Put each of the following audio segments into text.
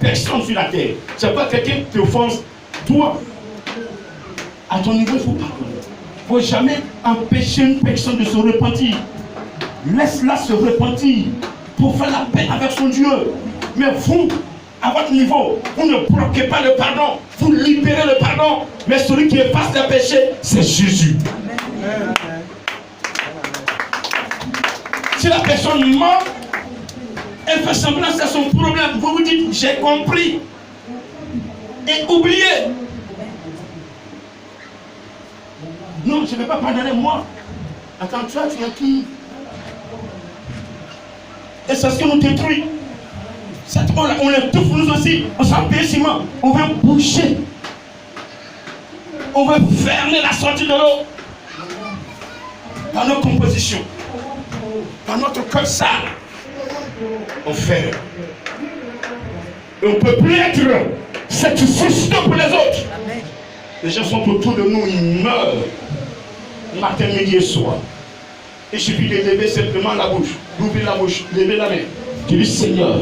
personne sur la terre. C'est pas quelqu'un qui t'offense, toi. À ton niveau, il faut pardonner. Il ne faut jamais empêcher une personne de se repentir. Laisse-la se repentir pour faire la paix avec son Dieu. Mais vous, à votre niveau, vous ne bloquez pas le pardon. Vous libérez le pardon. Mais celui qui efface les péchés, c'est Jésus. Amen. Si la personne ment, elle fait semblant que c'est son problème. Vous vous dites, j'ai compris. Et oubliez. Non, je ne vais pas pardonner moi. Attends, toi, tu es qui? Et c'est ce qui nous détruit. On l'étouffe nous aussi. On s'empêchement. On veut boucher. On veut fermer la sortie de l'eau. Par nos compositions. Par notre cœur sale. On ferme. Et on ne peut plus être cette source pour les autres. Les gens sont autour de nous, ils meurent. Matin, midi et soir. Il suffit de lever simplement la bouche, d'ouvrir la bouche, lever la main. Tu dis Seigneur,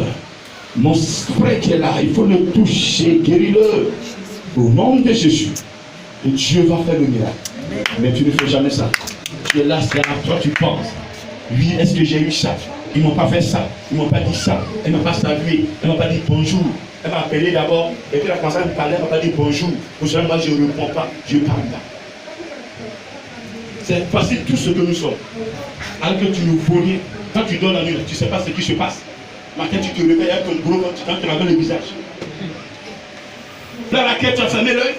mon frère qui est là, il faut le toucher, guéris-le. Au nom de Jésus, et Dieu va faire le miracle. Mais tu ne fais jamais ça. Tu es là, c'est à toi, tu penses. Oui, est-ce que j'ai eu ça? Ils ne m'ont pas fait ça, ils ne m'ont pas dit ça, elle ne m'a pas salué, elle ne m'a pas dit bonjour. Elle m'a appelé d'abord, et puis elle a commencé à me parler, elle ne m'a pas dit bonjour. Pour cela, moi je ne réponds pas, je parle pas. C'est facile tout ce que nous sommes. Alors que tu nous vois rien, quand tu dors la nuit, tu ne sais pas ce qui se passe. Matin, tu te réveilles avec ton gros ventre, quand tu laves le visage. Là, à laquelle tu as fermé l'œil,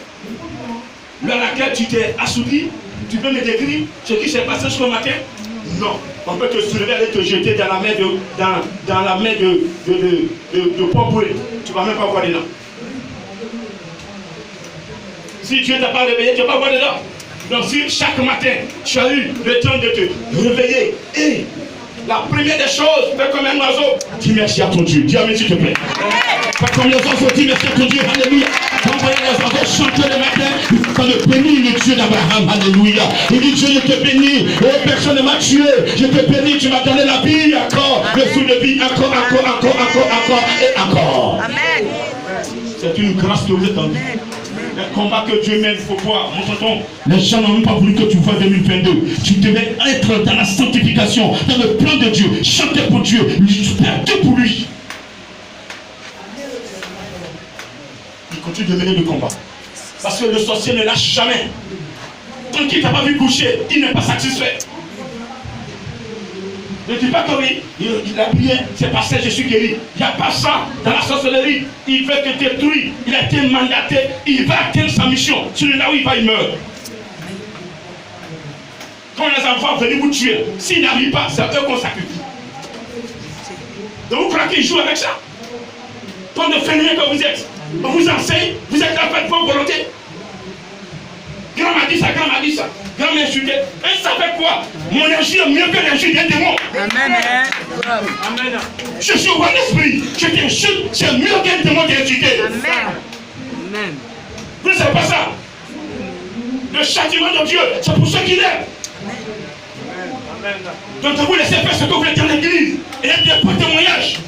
là, à laquelle tu t'es assoupli, tu peux me décrire ce qui s'est passé ce matin? Non. On peut te soulever et te jeter dans la main de Pompoué. Tu ne vas même pas voir dedans. Si Dieu ne t'a pas réveillé, tu ne vas pas voir dedans. Donc si chaque matin, tu as eu le temps de te réveiller, et la première des choses, fais comme un oiseau, dis merci à ton Dieu. Dis amen s'il te plaît. Fais comme les oiseaux, dis merci à ton Dieu. Alléluia. Quand vous voyez les oiseaux chanter le matin, quand le béni le Dieu d'Abraham. Alléluia. Il dit Dieu, je te bénis. Oh, personne ne m'a tué. Je te bénis, tu m'as donné la vie encore. Le sou de vie, encore et encore. Amen. C'est une grâce que vous êtes en vie. Le combat que Dieu mène, il faut voir. Mon tonton, les gens n'ont même pas voulu que tu vois 2022. Tu devais être dans la sanctification, dans le plan de Dieu, chanter pour Dieu, faire tout pour lui. Il continue de mener le combat. Parce que le sorcier ne lâche jamais. Tant qu'il ne t'a pas vu coucher, il n'est pas satisfait. Ne dis pas que oui, il a prié, c'est passé, je suis guéri. Il n'y a pas ça dans la sorcellerie. Il veut te détruire. Il a été mandaté. Il va atteindre sa mission. Celui-là où il va, il meurt. Quand les enfants viennent vous tuer, s'ils n'arrivent pas, c'est eux qu'on sacrifie. Donc vous croyez qu'ils jouent avec ça? Quand de fainéants que vous êtes, on vous enseigne, vous êtes en fait de bonne volonté. Grand m'a dit ça, grand m'a dit ça. Grand m'a insulté. Et ça fait quoi? Mon énergie est mieux que l'énergie d'un démon. Amen. Amen. Je suis au bon esprit. Je t'insulte, c'est mieux qu'un démon d'insulter. Amen. Amen. Vous ne savez pas ça? Le châtiment de Dieu, c'est pour ceux qui l'aiment. Amen. Donc vous laissez faire ce que vous voulez dans l'église. Et être un bon témoignage.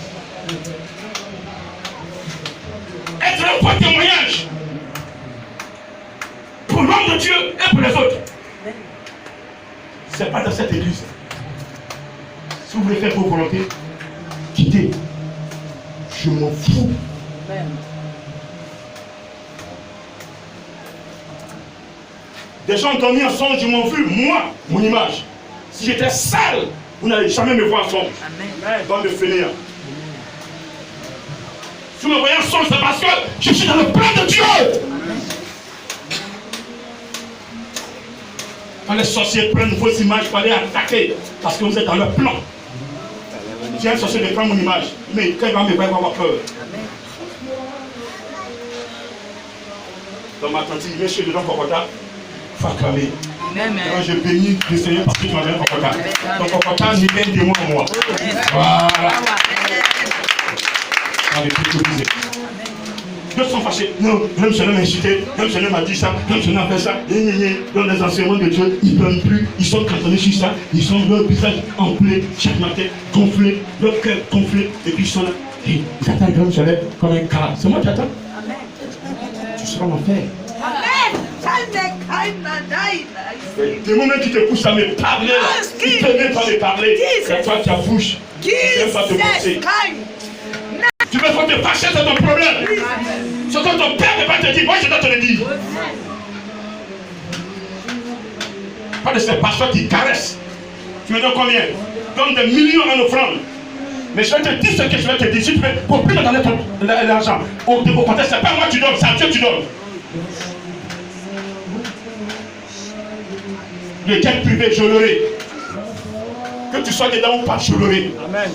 Être un bon témoignage. Pour l'homme de Dieu et pour les autres. Ce n'est pas dans cette église. Si vous voulez faire vos volontés, quittez. Je m'en fous. Des gens ont dormi en songe, je m'en fous. Moi, mon image. Si j'étais sale, vous n'allez jamais me voir en songe. Bande de fainéants. Si vous me voyez en songe, c'est parce que je suis dans le plan de Dieu. Quand les sorciers prennent vos images pour aller attaquer, parce que vous êtes dans leur plan. Si un sorcier prend mon image, mais quand il va me voir, il va avoir peur. Donc ma tante dit, monsieur dedans Kokota, il faut acclamer. Quand je bénis le Seigneur parce que tu m'as donné Kokota. Donc Kokota n'est qu'un démon en moi. Voilà. Avec tout ce que vous êtes. D'autres sont fâchés. Non, le Seigneur m'a incité, le Seigneur m'a dit ça, le Seigneur a fait ça. Dans les enseignements de Dieu, ils ne prennent plus, ils sont cantonnés sur ça, ils sont leur visage enflé chaque matin, gonflé, leur cœur gonflé, et puis ils sont là. Et j'attends Jérusalem comme un cas. C'est moi qui attends. Tu seras en enfer. Des moments qui te poussent à me parler, qui te met pas me parler, c'est toi qui as bouche. Tu ne veux pas te pousser. Tu veux pas te fâcher, c'est ton problème. Ce que ton père ne va pas te dire, moi je dois te le dire. Pas de ces pasteurs qui caressent. Tu me donnes combien? Donne des millions en offrande. Mais je vais te dire ce que je vais te dire. Si tu veux, pour plus me donner l'argent, au contraire, c'est pas moi qui donne, c'est à Dieu qui donne. Le jet privé, je l'aurai. Que tu sois dedans ou pas, je l'aurai. Amen.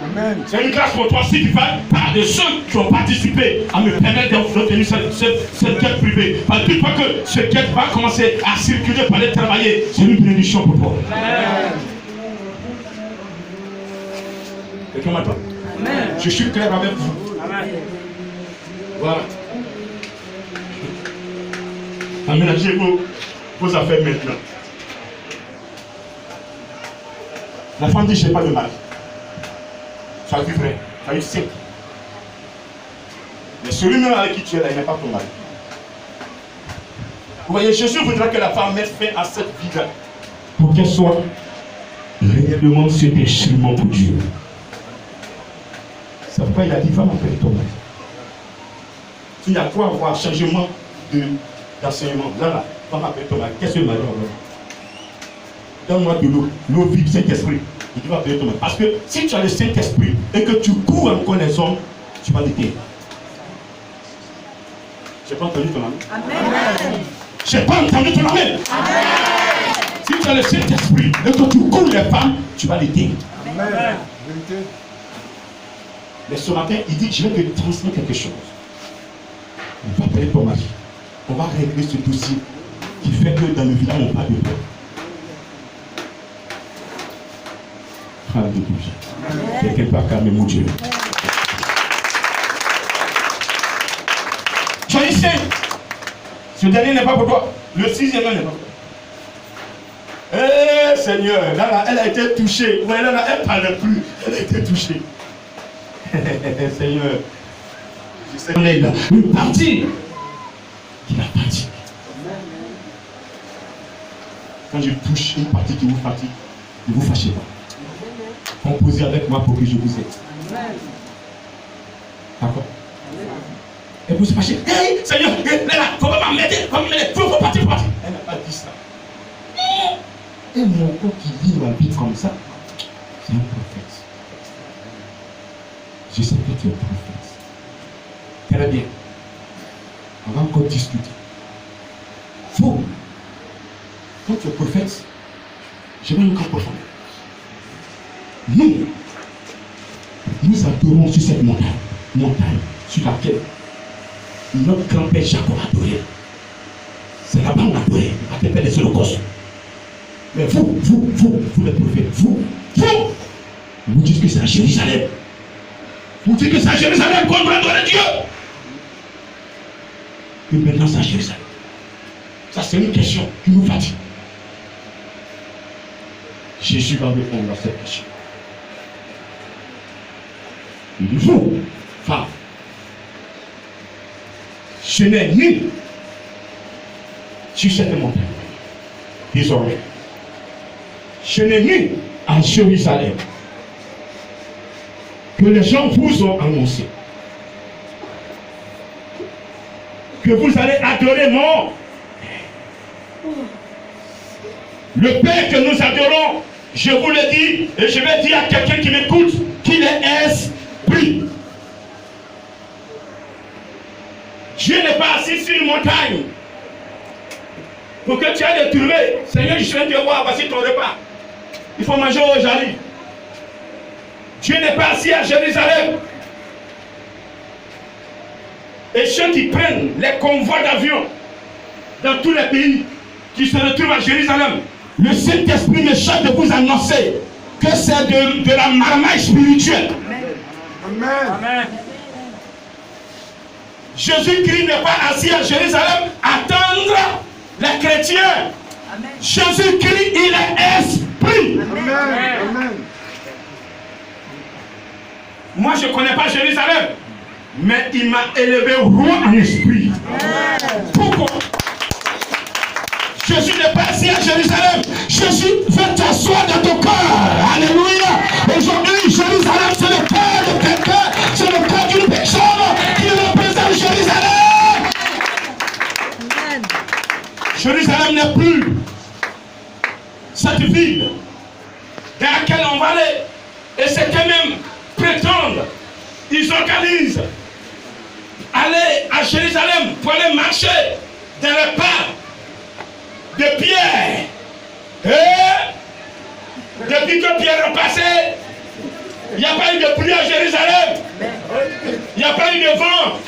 Amen. C'est une grâce pour toi si tu fais part de ceux qui ont participé à me permettre d'obtenir ce jet privé. Parce que toute fois que ce jet va commencer à circuler pour aller travailler, c'est une bénédiction pour toi. Amen. Quelqu'un m'attend? Je suis clair avec vous. Amen. Voilà. Aménagez vos affaires maintenant. La femme dit, je n'ai pas de mari. Ça a vu vrai. Ça a eu 5. Mais celui-même avec qui tu es là, il n'est pas ton mari. Vous voyez, Jésus voudra que la femme mette fin à cette vie-là. Pour qu'elle soit réellement ce instrument pour Dieu. C'est pourquoi il a dit, femme, appelle ton mari. Il y a quoi avoir changement d'enseignement. Là, femme, appelle ton mari. Qu'est-ce que le mari va avoir? Donne-moi de l'eau, l'eau vive, Saint-Esprit. Et tu vas appeler ton mari. Parce que si tu as le Saint-Esprit et que tu cours encore les hommes, tu vas l'éteindre. J'ai pas entendu ton amen. Amen. J'ai pas entendu ton amen. Amen. Si tu as le Saint-Esprit et que tu cours les femmes, tu vas l'éteindre. Amen. Mais ce matin, il dit, je vais te transmettre quelque chose. On va appeler ton mari. On va régler ce dossier qui fait que dans le village, on parle de peur. Alléluia. Quelqu'un peut acclamer mon Dieu. Choisissez. Ce dernier n'est pas pour toi. Le 6e n'est pas pour toi. Eh Seigneur, là, elle a été touchée. Ouais, là, elle ne parle plus. Elle a été touchée. Seigneur, je sais qu'on est là. Une partie qui va partir. Quand je touche une partie qui vous fatigue, ne vous fâchez pas. Composez avec moi pour que je vous aide. D'accord? Et vous se fâchez. Hey, Seigneur, là, il ne faut pas m'aider. Il faut partir. Elle n'a pas dit ça. Et mon corps qui vit ma vie comme ça, c'est un prophète. Je sais que tu es prophète. Très bien. On va encore discuter. Faux. Quand tu es prophète, je vais encore profondeur. Nous adorons sur cette montagne sur laquelle notre grand-père Jacob adorait. C'est là-bas qu'on adorait, à te faire des holocaustes. Mais vous les prophètes, vous dites que c'est à Jérusalem. Vous dites que c'est à Jérusalem qu'on doit adorer Dieu. Et maintenant c'est à Jérusalem. Ça c'est une question qui nous fatigue. Jésus va répondre à cette question. Vous, femme, je n'ai ni sur cette montagne, désormais, je n'ai ni à Jérusalem que les gens vous ont annoncé que vous allez adorer mon le Père que nous adorons. Je vous le dis et je vais dire à quelqu'un qui m'écoute qu'il est esprit. Dieu n'est pas assis sur une montagne pour que tu ailles le trouver. Seigneur, je viens te voir, voici ton repas. Il faut manger aujourd'hui. Dieu n'est pas assis à Jérusalem. Et ceux qui prennent les convois d'avion dans tous les pays qui se retrouvent à Jérusalem, le Saint-Esprit me charge de vous annoncer que c'est de la marmaille spirituelle. Amen. Amen. Jésus-Christ n'est pas assis à Jérusalem à attendre les chrétiens. Jésus-Christ, il est esprit. Amen. Amen. Moi, je ne connais pas Jérusalem. Mais il m'a élevé roi en esprit. Pourquoi? Jésus n'est pas assis à Jérusalem. Jésus veut t'asseoir dans ton cœur. Alléluia. Aujourd'hui, Jérusalem, c'est le cœur de quelqu'un. C'est le cœur d'une personne qui représente Jérusalem. Amen. Jérusalem n'est plus cette ville dans laquelle on va aller. Et c'est quand même prétendre. Ils organisent aller à Jérusalem pour aller marcher dans les pas de Pierre. Et depuis que Pierre est passé, il n'y a pas eu de pluie à Jérusalem. Il n'y a pas eu de vent.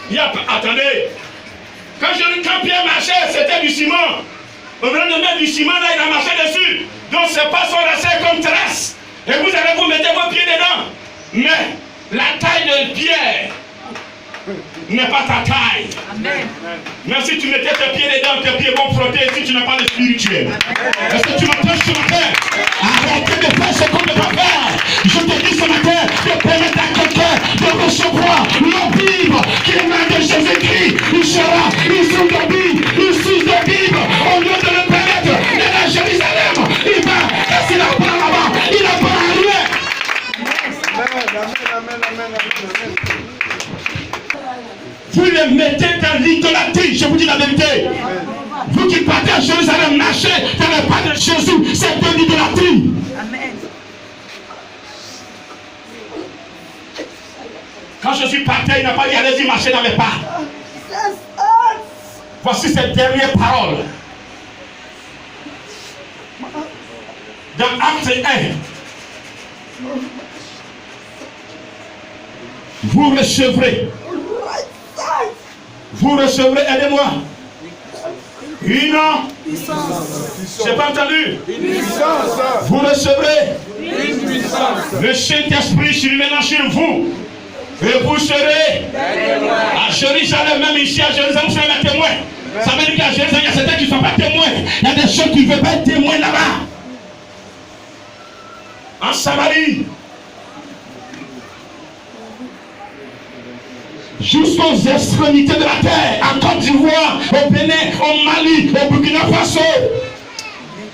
Il y a pas... Attendez. Quand Pierre marchait, c'était du ciment. Au lieu de mettre du ciment, là, il a marché dessus. Donc, c'est pas son resté comme trace. Et vous allez vous mettre vos pieds dedans. Mais la taille de Pierre n'est pas ta taille. Amen. Même si tu mettais tes pieds dedans, tes pieds vont flotter si tu n'as pas le spirituel. Est-ce que tu m'entends ce matin? Arrêtez de faire ce qu'on ne doit faire. Je te dis ce matin de permettre à quelqu'un de recevoir le Bible qui émane de Jésus-Christ. Il sera issu de Bible, issu de Bible. Au lieu de le permettre d'aller à Jérusalem, il va, qu'est-ce qu'il a pas là-bas? Il n'a pas rien. Vous les mettez dans l'idolâtrie, je vous dis la vérité. Vous qui partez à Jérusalem, marchez dans le pas de Jésus, c'est de l'idolâtrie. Amen. Quand Jésus partait, il n'a pas dit allez-y marcher dans mes pas. Voici ces dernières paroles. Dans Acte 1. Vous recevrez. Vous recevrez, aidez-moi. Une puissance. J'ai pas entendu. Une puissance. Vous recevrez une puissance. Le Saint-Esprit sur maintenant sur vous. Et vous serez à Jérusalem, même ici à Jérusalem, vous serez un témoin. Ça veut dire qu'à Jérusalem, il y a certains qui ne sont pas témoins. Il y a des gens qui ne veulent pas être témoins là-bas. En Samarie. Jusqu'aux extrémités de la terre, en Côte d'Ivoire, au Bénin, au Mali, au Burkina Faso,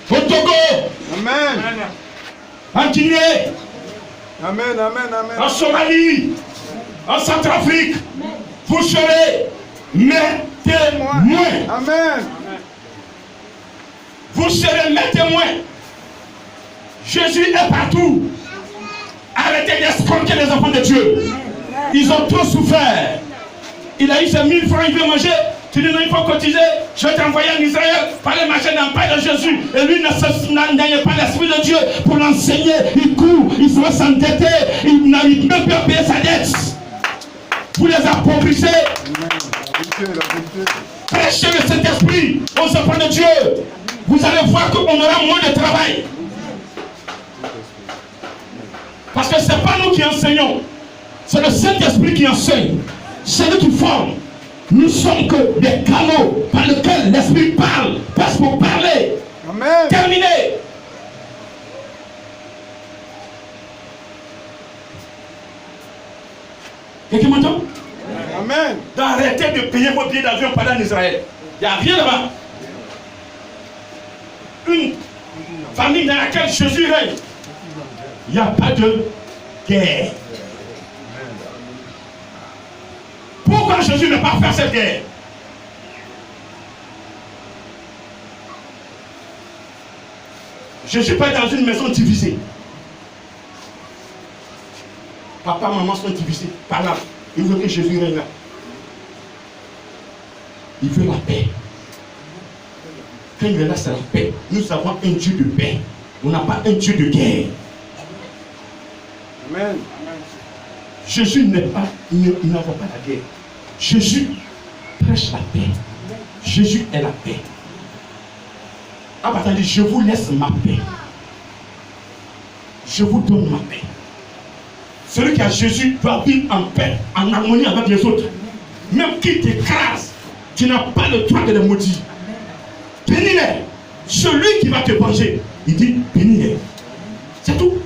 au Togo, amen. En Guinée, amen, amen, amen. En Somalie, en Centrafrique, vous serez mes témoins. Amen. Vous serez mes témoins. Jésus est partout. Arrêtez d'escroquer les enfants de Dieu. Ils ont trop souffert. Il a eu ses 1000 francs, il veut manger. Tu dis non, il faut cotiser. Je vais t'envoyer en Israël pour aller marcher dans le pas de Jésus. Et lui n'engagne pas l'Esprit de Dieu pour l'enseigner. Il court, il se va s'endetter. Il n'a même pas payé sa dette. Vous les appauvrissez. Prêchez le Saint-Esprit aux enfants de Dieu. Vous allez voir qu'on aura moins de travail. Parce que ce n'est pas nous qui enseignons. C'est le Saint-Esprit qui enseigne. C'est lui qui forme. Nous sommes que des canaux par lesquels l'Esprit parle. Passe pour parler. Amen. Terminé. Quelqu'un m'entend? Amen. D'arrêter de payer vos billets d'avion pendant en Israël. Il n'y a rien là-bas. Une famille dans laquelle Jésus règne. Il n'y a pas de guerre. Pourquoi Jésus ne pas faire cette guerre? Je ne suis pas dans une maison divisée. Papa, maman sont divisés. Par là. Il veut que Jésus règne là. Il veut la paix. Quand il est là, c'est la paix. Nous avons un Dieu de paix. On n'a pas un Dieu de guerre. Amen. Jésus n'est pas, il n'envoie pas la guerre. Jésus prêche la paix. Jésus est la paix. Ah, attendez, je vous laisse ma paix. Je vous donne ma paix. Celui qui a Jésus va vivre en paix, en harmonie avec les autres. Même qui t'écrase, tu n'as pas le droit de les maudire. Bénis-les. Celui qui va te venger, il dit bénis-les. C'est tout.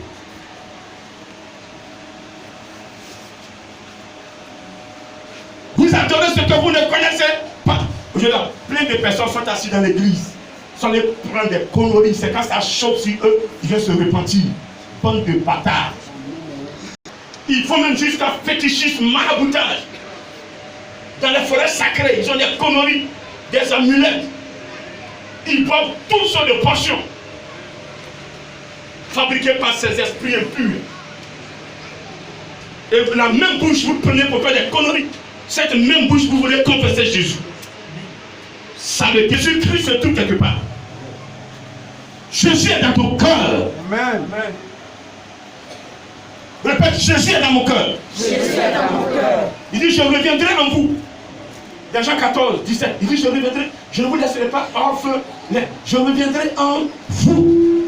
que vous ne connaissez pas. Plein de personnes sont assises dans l'église. Sont les prendre des conneries. C'est quand ça choque sur eux, ils vont se repentir. Bande de bâtards. Ils font même jusqu'à fétichisme, maraboutage. Dans les forêts sacrées, ils ont des conneries, des amulettes. Ils boivent toutes sortes de potions fabriquées par ces esprits impurs. Et la même bouche, vous prenez pour faire des conneries. Cette même bouche, vous voulez confesser Jésus. Ça le Jésus-Christ se trouve quelque part. Jésus est dans ton cœur. Amen. Répète, Jésus est dans mon cœur. Jésus est dans mon cœur. Il dit, je reviendrai en vous. Dans Jean 14, 17, il dit, je reviendrai, je ne vous laisserai pas orphelin, je reviendrai en vous.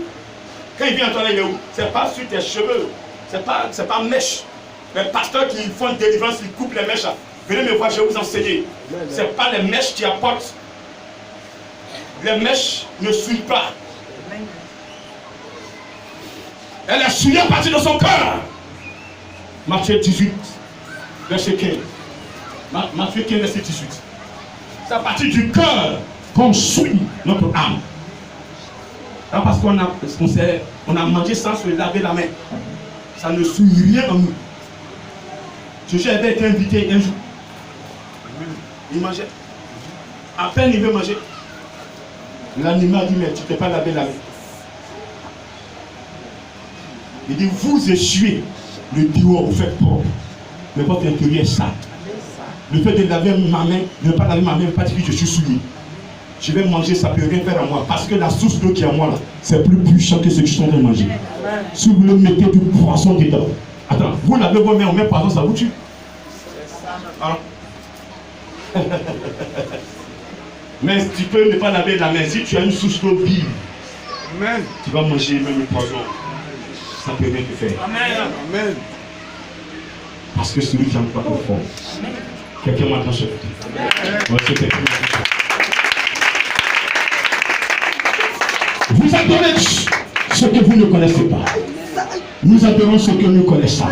Quand il vient en toi, il est où? C'est pas sur tes cheveux, c'est pas mèche. Les pasteurs qui font une délivrance, ils coupent les mèches. Venez me voir, je vais vous enseigner. Ce n'est pas les mèches qui apportent. Les mèches ne suivent pas. Elle est souillée à partir de son cœur. Matthieu 18, verset 15. Matthieu 15, verset 18. C'est à partir du cœur qu'on souille notre âme. Alors parce qu'on a mangé sans se laver la main. Ça ne souille rien en nous. Jésus avait été invité un jour. Il mangeait. À peine il veut manger. L'animal dit, mais tu ne t'es pas lavé la main. Il dit, vous essuyez le dehors, vous faites propre. Mais votre intérieur est sale. Le fait de laver ma main, de ne pas laver ma main, ne veut pas dire que je suis souillé. Je vais manger, ça ne peut rien faire à moi. Parce que la source d'eau qui est à moi, là, c'est plus puissant que ce que je suis en train de manger. Si vous le mettez du poisson dedans. Attends, vous lavez vos mains, on met poisson, ça vous tue. Alors. Mais tu peux ne pas laver la main. Si tu as une source d'eau vive, tu vas manger même le poisson. Ça ne peut rien te faire. Amen. Parce que celui qui emploie au fond. Quelqu'un m'entend ce côté. Vous adorez ce que vous ne connaissez pas. Nous adorons ce que nous connaissons.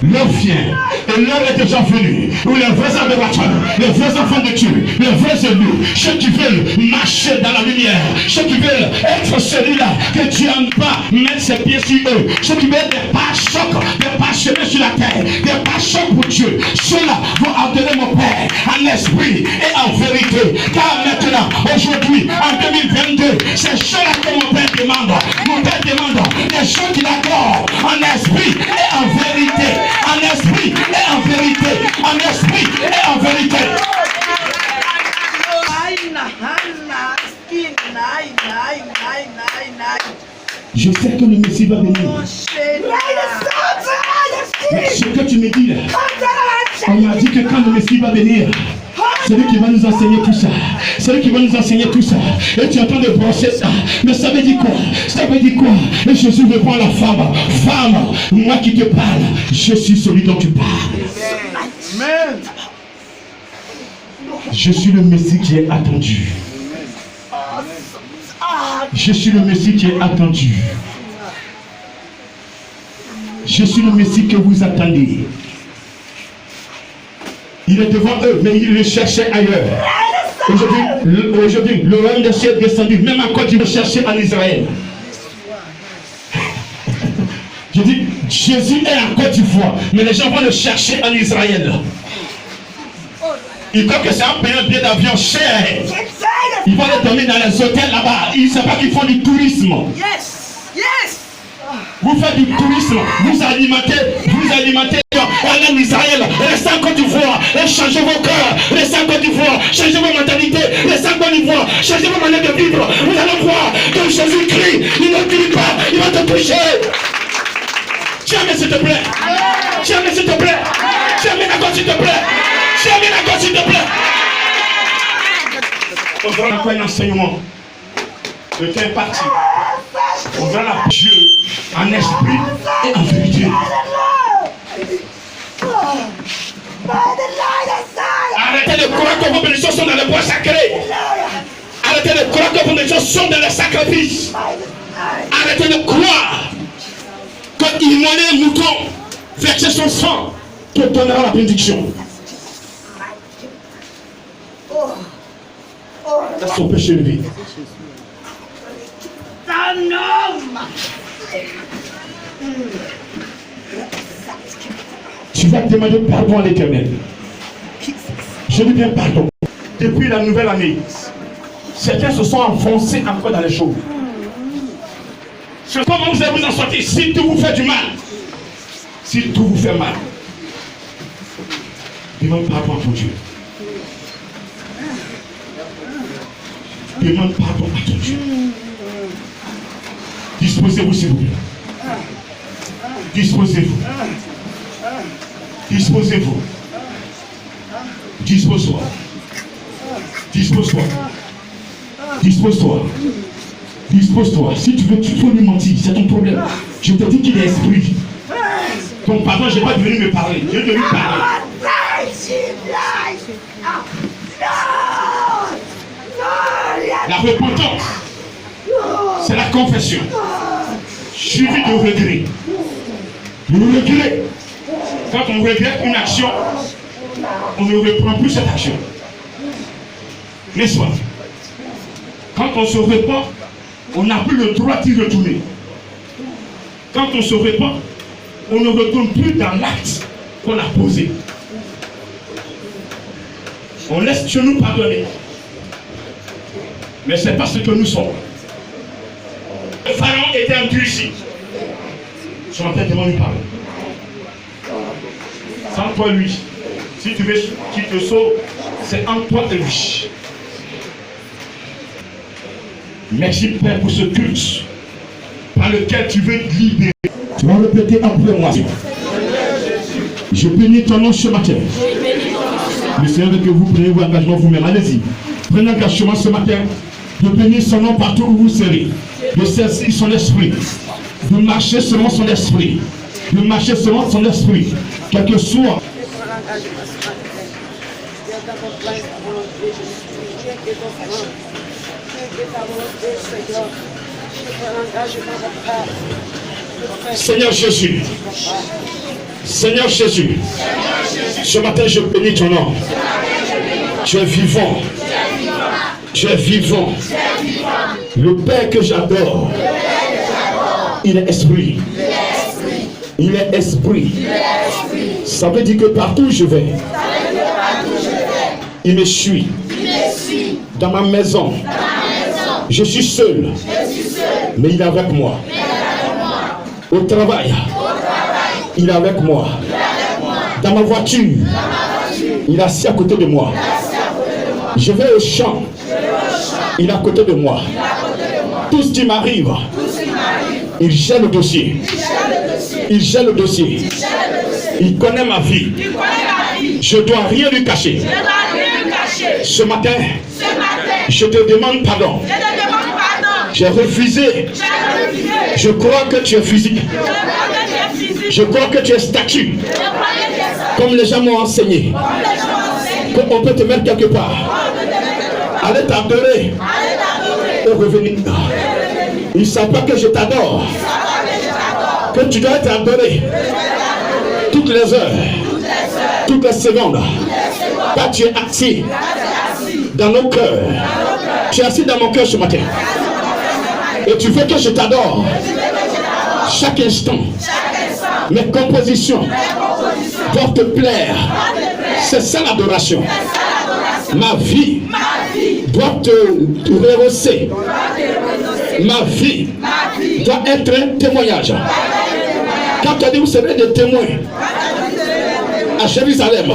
L'heure vient, et l'heure est déjà venue, où les vrais adorateurs, les vrais enfants de Dieu, les vrais élus, ceux qui veulent marcher dans la lumière, ceux qui veulent être celui-là que Dieu n'aime pas mettre ses pieds sur eux, ceux qui veulent des pas chocs, des pas chemins sur la terre, des pas chocs pour Dieu, ceux-là vont adorer mon Père en esprit et en vérité. Car maintenant, aujourd'hui, en 2022, c'est ceux-là que mon Père demande. Mon Père demande des gens qui l'adorent en esprit et en vérité. En esprit et en vérité. En esprit et en vérité. Je sais que le Messie va venir. Mais ce que tu me dis là, on m'a dit que quand le Messie va venir, c'est lui qui va nous enseigner tout ça. C'est lui qui va nous enseigner tout ça. Et tu es en train de brosser ça. Mais ça veut dire quoi? Ça veut dire quoi? Et Jésus répond à la femme. Femme, moi qui te parle, je suis celui dont tu parles. Amen. Je suis le Messie qui est attendu. Je suis le Messie qui est attendu. Je suis le Messie que vous attendez. Il est devant eux, mais ils le cherchaient ailleurs. Aujourd'hui, le royaume des cieux est descendu. Même encore, il le cherchait en Israël. Je dis, Jésus est en Côte d'Ivoire, mais les gens vont le chercher en Israël. Ils croient que c'est en payant un billet d'avion cher. Ils vont les dormir dans les hôtels là-bas. Ils ne savent pas qu'ils font du tourisme. Vous faites du tourisme, vous alimentez allez en Israël, restez en Côte d'Ivoire, et changez vos cœurs, restez en Côte d'Ivoire, changez vos mentalités, restez en Côte d'Ivoire, changez vos manières de vivre. Vous allez voir que Jésus crie, il ne crie pas, il va te toucher. Tiens-moi s'il te plaît. Tiens-moi s'il te plaît. Tiens-moi d'accord s'il te plaît. Tiens-moi d'accord s'il te plaît. On verra encore un enseignement. Le temps est parti. On verra Dieu en esprit et en vérité. Arrêtez de croire que vos bénédictions sont dans les bois sacrés. Arrêtez de croire que vos bénédictions sont dans les sacrifices. Arrêtez de croire que immoler un mouton, verser son sang, te donnera la bénédiction. Laisse ton péché levé. Un homme. Tu vas demander pardon à l'Éternel. Je dis bien pardon. Depuis la nouvelle année, certains se sont enfoncés encore dans les choses. Comment vous allez vous en sortir? Si tout vous fait du mal, si tout vous fait mal, demande pardon à ton Dieu. Demande pardon à ton Dieu. Disposez-vous s'il vous plaît. Disposez-vous. Disposez-vous. Dispose-toi. Dispose-toi. Dispose-toi. Dispose-toi. Si tu veux, tu faut lui mentir. C'est ton problème. Je te dis qu'il est esprit. Donc pardon, je n'ai pas venu me parler. Je vais lui parler. La repentance, c'est la confession. Suivi de regret. Le regret. Quand on regrette une action, on ne reprend plus cette action. N'est-ce pas? Quand on se repent, on n'a plus le droit d'y retourner. Quand on se repent, on ne retourne plus dans l'acte qu'on a posé. On laisse Dieu nous pardonner. Mais c'est pas ce que nous sommes. Le pharaon était endurci. Ce matin, demande lui parler. Sans toi, lui. Si tu veux qu'il te sauve, c'est en toi et lui. Merci Père pour ce culte par lequel tu veux te libérer. Tu vas répéter après moi. Je bénis ton nom ce matin. Le Seigneur veut que vous preniez vos engagements vous-même. Allez-y. Prenez l'engagement ce matin de bénir son nom partout où vous serez. De saisir son esprit. De marcher selon son esprit. De marcher selon son esprit. Quel que soit. Seigneur Jésus, Seigneur Jésus, ce matin je bénis ton nom. Tu es vivant. Tu es vivant. Le Père que j'adore, il est esprit. Il est esprit. Ça veut dire que partout où je vais, il me suit. Dans ma maison, je suis seul, mais il est avec moi. Au travail, il est avec moi. Dans ma voiture, il est assis à côté de moi. Je vais au champ, il est à côté de moi. Tout ce qui m'arrive, il gère le dossier. Il gère le dossier. Il connaît ma vie. Je ne dois rien lui cacher. Ce matin, je te demande pardon. J'ai refusé. Je crois que tu es physique. Je crois que tu es statue. Comme les gens m'ont enseigné. Qu'on peut te mettre quelque part. Aller t'adorer. Et revenir. Ils ne savent pas que je t'adore. Que tu dois être adoré. Toutes les heures. Toutes les secondes. Car tu es assis dans nos cœurs. Tu es assis dans mon cœur ce matin. Et tu veux que je t'adore chaque instant. Mes compositions doivent te plaire. C'est ça l'adoration. Ma vie doit te rehausser. Ma vie doit être un témoignage. Quand tu as dit vous serez des témoins à Jérusalem,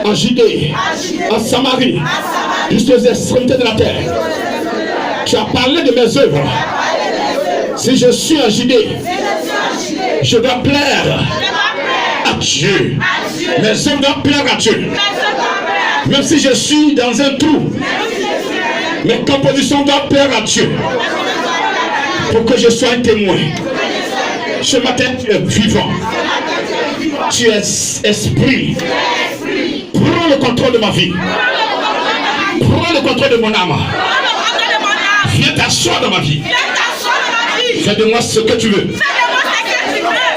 en Judée, en Samarie, jusqu'aux extrémités de la terre. Tu as parlé de mes œuvres. Si je suis en Judée, je dois plaire à Dieu. Mes œuvres doivent plaire à Dieu. Même si je suis dans un trou, mes compositions doivent plaire à Dieu. Pour que je sois un témoin. Ce matin, tu es vivant. Tu es esprit. Prends le contrôle de ma vie. Prends le contrôle de mon âme. Viens t'asseoir dans ma vie. Fais de moi ce que tu veux.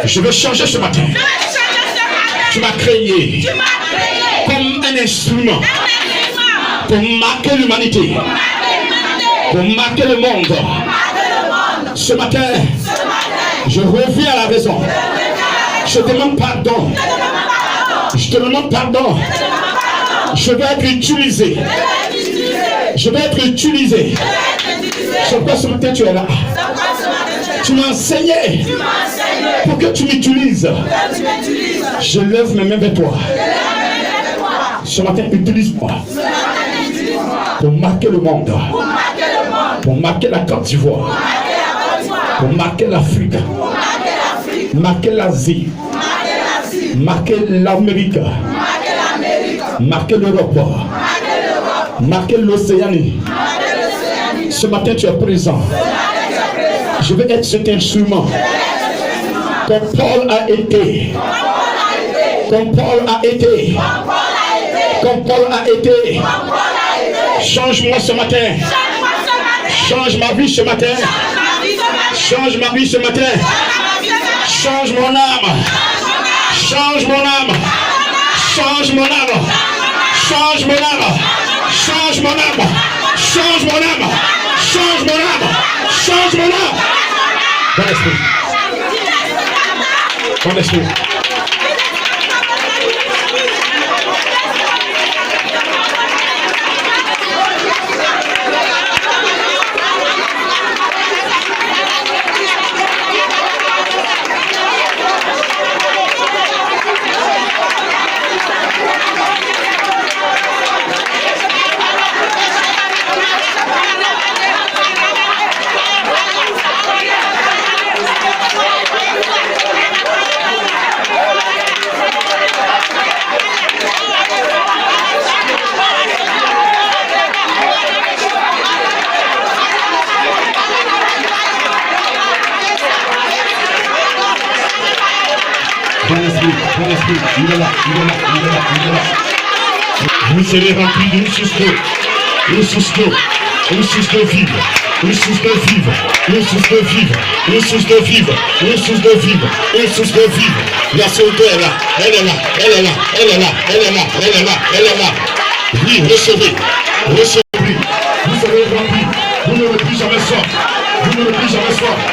Je veux changer ce matin. Tu m'as créé comme un instrument pour marquer l'humanité, pour marquer le monde. Ce matin, je reviens à la raison. Je demande pardon. Je te demande pardon. Je vais être utilisé. Je vais être utilisé. Je crois que ce matin tu es là. Tu m'as enseigné pour que tu m'utilises. Je lève mes mains vers toi. Ce matin, utilise-moi pour marquer le monde, pour marquer la Côte d'Ivoire, pour marquer l'Afrique, marquer l'Asie, marquer l'Amérique, marquer l'Europe, marquer l'Océanie. Ce matin, tu es présent. Je vais être cet instrument comme Paul a été. Comme Paul a été. Comme Paul a été. Change-moi ce matin. Change ma vie ce matin. Change ma vie ce matin. Change mon âme. Change mon âme. Change mon âme. Change mon âme. Change mon âme. Change mon âme. Change mon âme. Change mon âme. Dans l'esprit. Dans l'esprit. Il est là. Vous serez remplis d'une source d'eau. Une source d'eau. Une source de vivre. Une source de vivre. Une source de vivre. Une source de vivre. Une source de vivre. Une source de vivre. La sauté est là. Elle est là. Elle est là. Elle est là. Elle est là. Elle est là. Elle est là. Oui, recevez. Recevez. Vous serez remplis. Vous ne le plus jamais sortir. Vous ne le plus jamais sortir.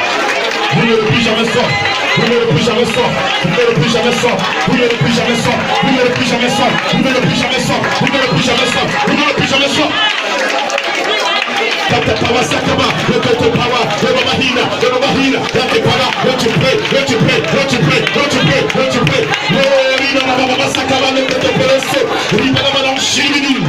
Vous ne le plus jamais sortir. Vous ne le plus jamais sortir. Vous ne le plus jamais sortir. Vous ne le plus jamais sortir. Vous ne le plus jamais sortir. Vous ne le plus jamais sortir. Vous ne le plus jamais sortir. Vous ne le plus jamais sortir. Let the power sakaba, let the power, let the mahina, let the power, let you pray, let you pray, let you pray, let you pray, let you pray. Rina na baba sakaba, let the pereso, rina na madam shirinin.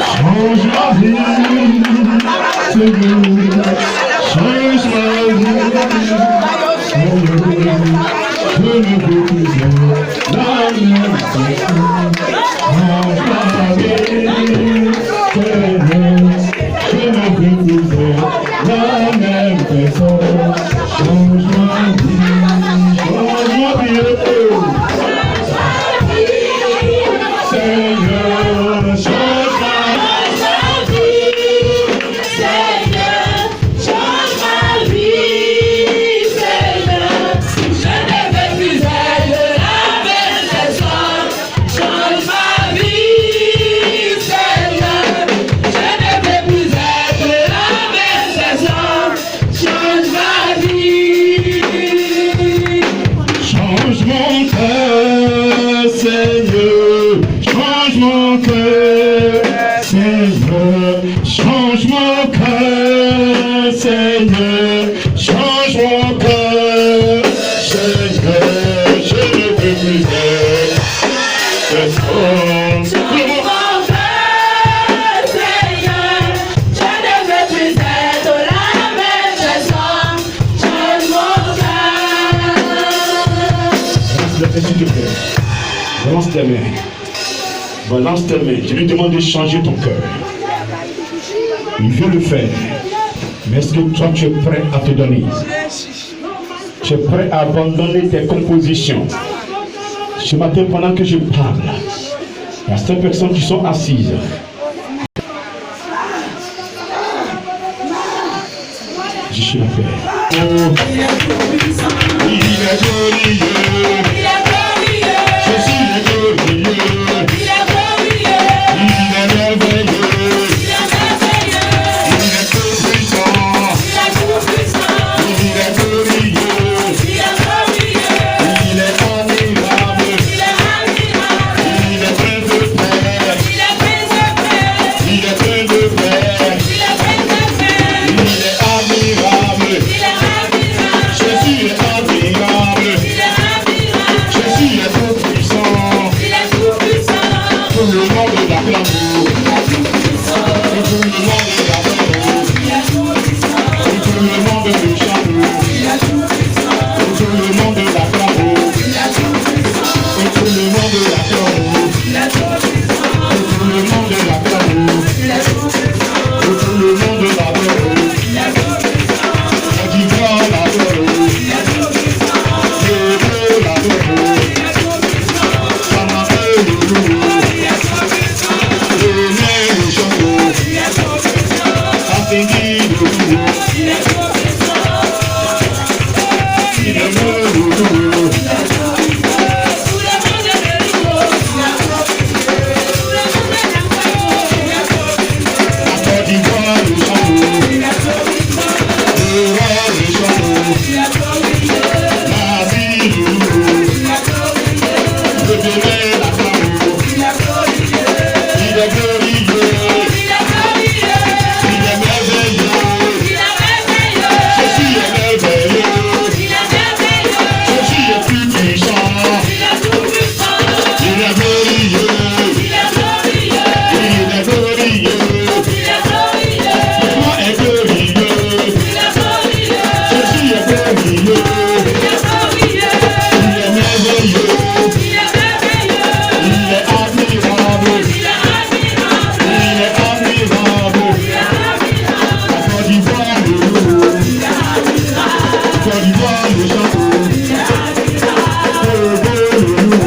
Change ma vie, change ma vie, je ne veux plus être la même personne. Change ma vie, je ne veux plus être la même personne. Change ma vie, change ma vie. Seigneur, change ma vie. Seigneur, change ma vie. Seigneur, je ne veux plus être la même personne. Change ma vie. Seigneur, je ne veux plus être la même personne. Change ma vie. Change mon cœur, Seigneur. Change mon cœur, Seigneur, change mon cœur, Seigneur, change mon cœur, Seigneur, je ne veux plus être personne. Change mon cœur, Seigneur, je ne veux plus être la même personne. Change mon cœur. S'il te plaît, balance tes mains. Balance tes mains. Je lui demande de changer ton cœur. Il veut le faire. Mais est-ce que toi tu es prêt à te donner? Tu es prêt à abandonner tes compositions? Ce matin, pendant que je parle, il y a 5 personnes qui sont assises. chercher la paix. Oh, il est glorieux. Jésus est glorieux. Il est merveilleux. Il est tout puissant. Il est glorieux. Il est admirable. Il est plein de paix. Il est plein de paix. Il est admirable. Jésus est admirable. Jésus est tout puissant. Tout le monde l'acclame. Tout le monde l'acclame. Tout le monde le chante. Tout le monde l'acclame. Tout le monde l'acclame. Tout le monde l'acclame. Tout le monde l'adore. On dit gloire l'adore. Dieu l'adore. Ça m'a fait le loup. Le nez le chanteau. Ça fait dire le loup. Il est le loup. La Côte d'Ivoire le chanteau. Le roi le chanteau. La vie le loup. Le Bénin la femme. Il est glorieux. Il est merveilleux. Jésus est merveilleux. Jésus est plus puissant. Il est glorieux. Il est glorieux. Le roi est glorieux. Jésus est glorieux. Il est merveilleux. Il est admirable. Il est admirable. La Côte d'Ivoire le loup. La Côte d'Ivoire le chanteau. Le loup.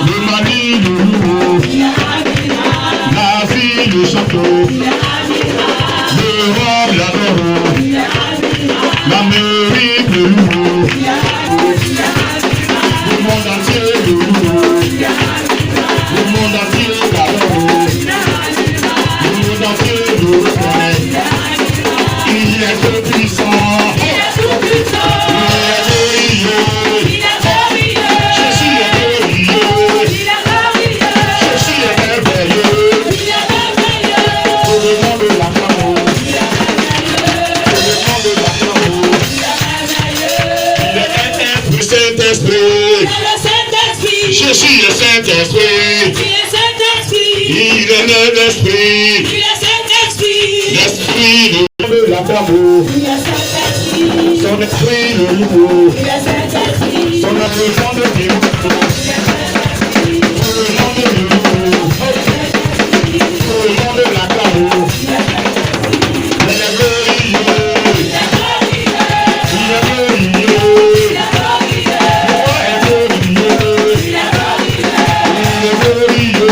Le Mali le loup. La vie le chanteau. Le roi l'adore. L'Amérique le loup. Le monde entier le loup. Le monde entier l'adore. Le monde entier le reconnaît. Il est tout puissant. Il est glorieux. Jésus est glorieux. Jésus est merveilleux. Tout le monde l'acclame. Tout le monde l'acclame. Il est un pour Saint-Esprit. Jésus est Saint-Esprit. Il est l'Esprit. L'Esprit le monde l'acclame. Son esprit le loue. Son accent de Dieu. Tout le monde le loue. Tout le monde l'acclame. Il est glorieux. Il est glorieux. Le roi est glorieux. Il est glorieux.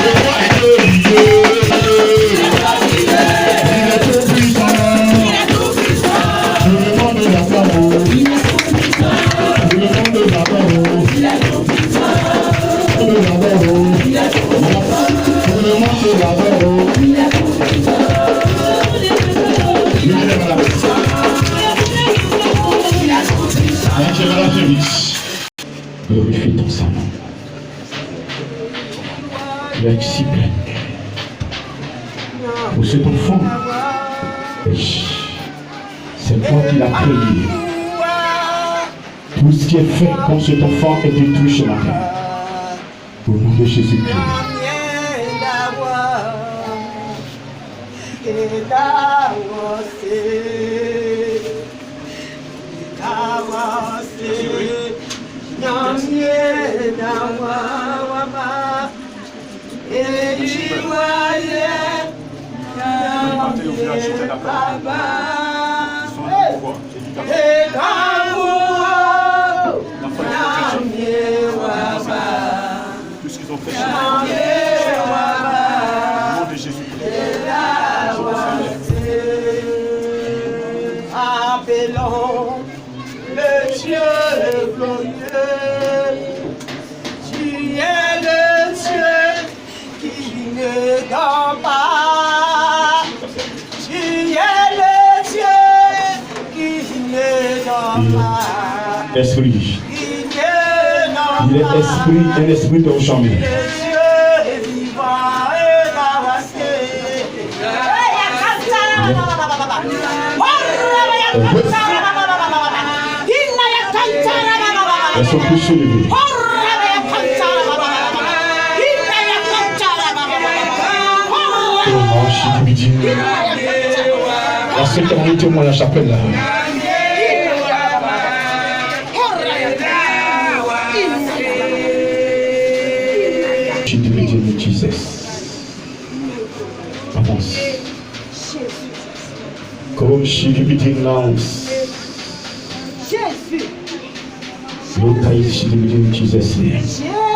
Le roi est glorieux. Il est tout puissant. Tout le monde l'acclame. Tout le monde l'adore. Tout le monde l'adore. Tout le monde l'adore. Glorifie ton Saint-Nom. Tu es si plein. Pour cet enfant, c'est toi qui l'as créé. Tout ce qui est fait comme cet enfant est détruit ce matin. Au nom de Jésus-Christ. Tout ce qu'ils ont fait chez nous. Au nom de Jésus-Christ. Esprit. Il est esprit, un esprit de jamais. Elles sont plus soulevées. La sécurité, moi, la chapelle là. Jesus. Avance. Comme Shidibidi Lance. Jésus. L'autre Shidibidi Jesus. Jésus.